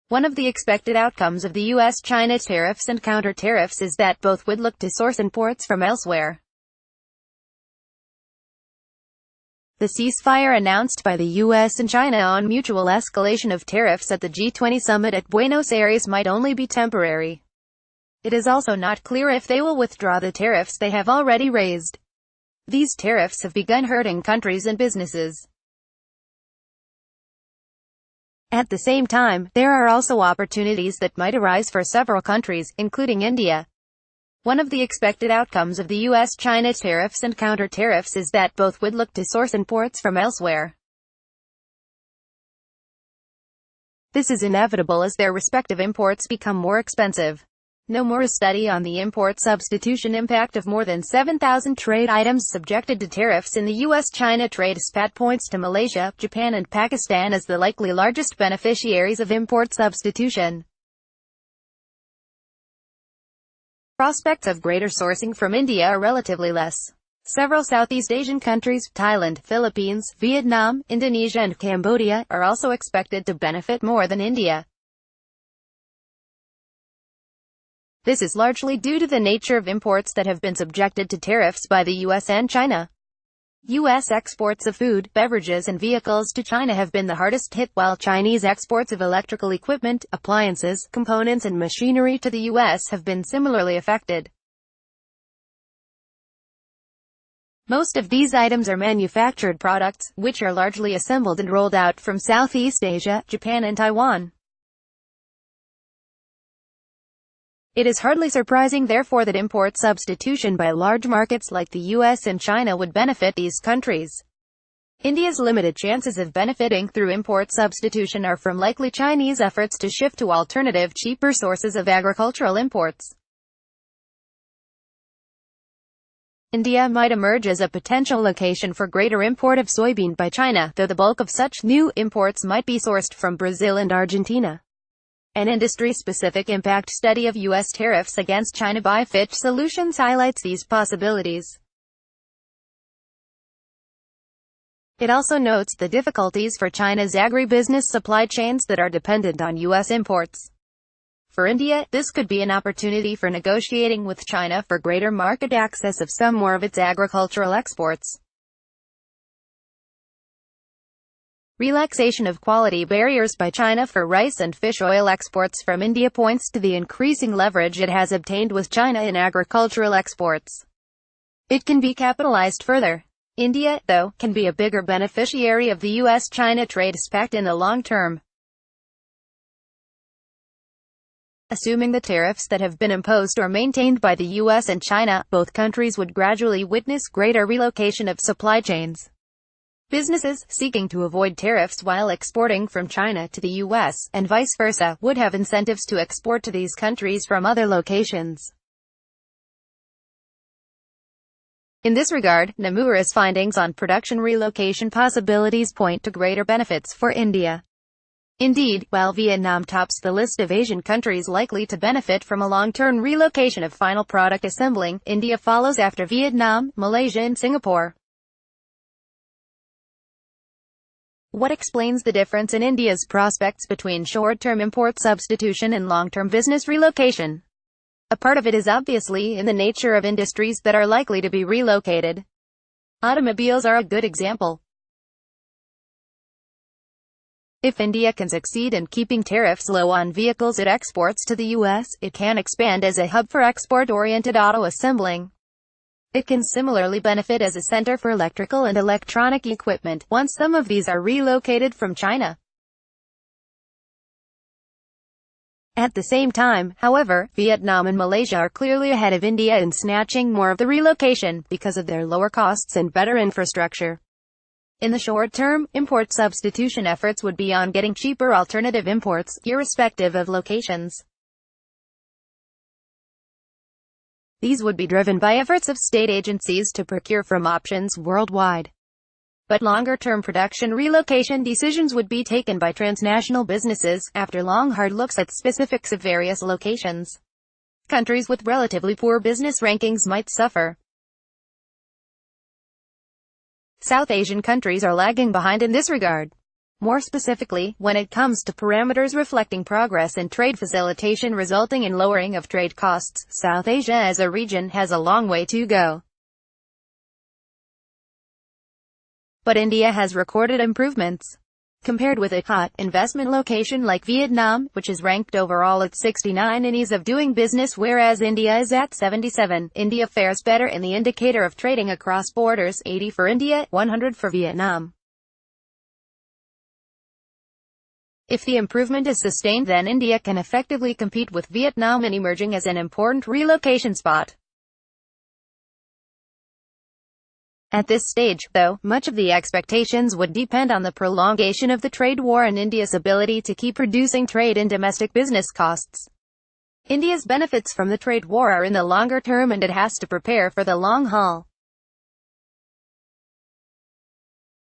One of the expected outcomes of the US-China tariffs and counter-tariffs is that both would look to source imports from elsewhere. The ceasefire announced by the US and China on mutual escalation of tariffs at the G20 Summit at Buenos Aires might only be temporary. It is also not clear if they will withdraw the tariffs they have already raised. These tariffs have begun hurting countries and businesses. At the same time, there are also opportunities that might arise for several countries, including India. One of the expected outcomes of the US-China tariffs and counter-tariffs is that both would look to source imports from elsewhere. This is inevitable as their respective imports become more expensive. No more a study on the import substitution impact of more than 7,000 trade items subjected to tariffs in the US-China trade spat points to Malaysia, Japan and Pakistan as the likely largest beneficiaries of import substitution. Prospects of greater sourcing from India are relatively less. Several Southeast Asian countries, Thailand, Philippines, Vietnam, Indonesia and Cambodia, are also expected to benefit more than India. This is largely due to the nature of imports that have been subjected to tariffs by the US and China. US exports of food, beverages and vehicles to China have been the hardest hit, while Chinese exports of electrical equipment, appliances, components and machinery to the US have been similarly affected. Most of these items are manufactured products, which are largely assembled and rolled out from Southeast Asia, Japan and Taiwan. It is hardly surprising therefore that import substitution by large markets like the US and China would benefit these countries. India's limited chances of benefiting through import substitution are from likely Chinese efforts to shift to alternative, cheaper sources of agricultural imports. India might emerge as a potential location for greater import of soybean by China, though the bulk of such new imports might be sourced from Brazil and Argentina. An industry-specific impact study of U.S. tariffs against China by Fitch Solutions highlights these possibilities. It also notes the difficulties for China's agribusiness supply chains that are dependent on U.S. imports. For India, this could be an opportunity for negotiating with China for greater market access of some more of its agricultural exports. Relaxation of quality barriers by China for rice and fish oil exports from India points to the increasing leverage it has obtained with China in agricultural exports. It can be capitalized further. India, though, can be a bigger beneficiary of the US-China trade pact in the long term. Assuming the tariffs that have been imposed or maintained by the US and China, both countries would gradually witness greater relocation of supply chains. Businesses, seeking to avoid tariffs while exporting from China to the US, and vice versa, would have incentives to export to these countries from other locations. In this regard, Nomura's findings on production relocation possibilities point to greater benefits for India. Indeed, while Vietnam tops the list of Asian countries likely to benefit from a long-term relocation of final product assembling, India follows after Vietnam, Malaysia and Singapore. What explains the difference in India's prospects between short-term import substitution and long-term business relocation? A part of it is obviously in the nature of industries that are likely to be relocated. Automobiles are a good example. If India can succeed in keeping tariffs low on vehicles it exports to the US, it can expand as a hub for export-oriented auto assembling. It can similarly benefit as a center for electrical and electronic equipment, once some of these are relocated from China. At the same time, however, Vietnam and Malaysia are clearly ahead of India in snatching more of the relocation, because of their lower costs and better infrastructure. In the short term, import substitution efforts would be on getting cheaper alternative imports, irrespective of locations. These would be driven by efforts of state agencies to procure from options worldwide. But longer-term production relocation decisions would be taken by transnational businesses, after long hard looks at specifics of various locations. Countries with relatively poor business rankings might suffer. South Asian countries are lagging behind in this regard. More specifically, when it comes to parameters reflecting progress in trade facilitation resulting in lowering of trade costs, South Asia as a region has a long way to go. But India has recorded improvements. Compared with a hot investment location like Vietnam, which is ranked overall at 69 in ease of doing business whereas India is at 77, India fares better in the indicator of trading across borders, 80 for India, 100 for Vietnam. If the improvement is sustained, then India can effectively compete with Vietnam in emerging as an important relocation spot. At this stage, though, much of the expectations would depend on the prolongation of the trade war and India's ability to keep reducing trade and domestic business costs. India's benefits from the trade war are in the longer term and it has to prepare for the long haul.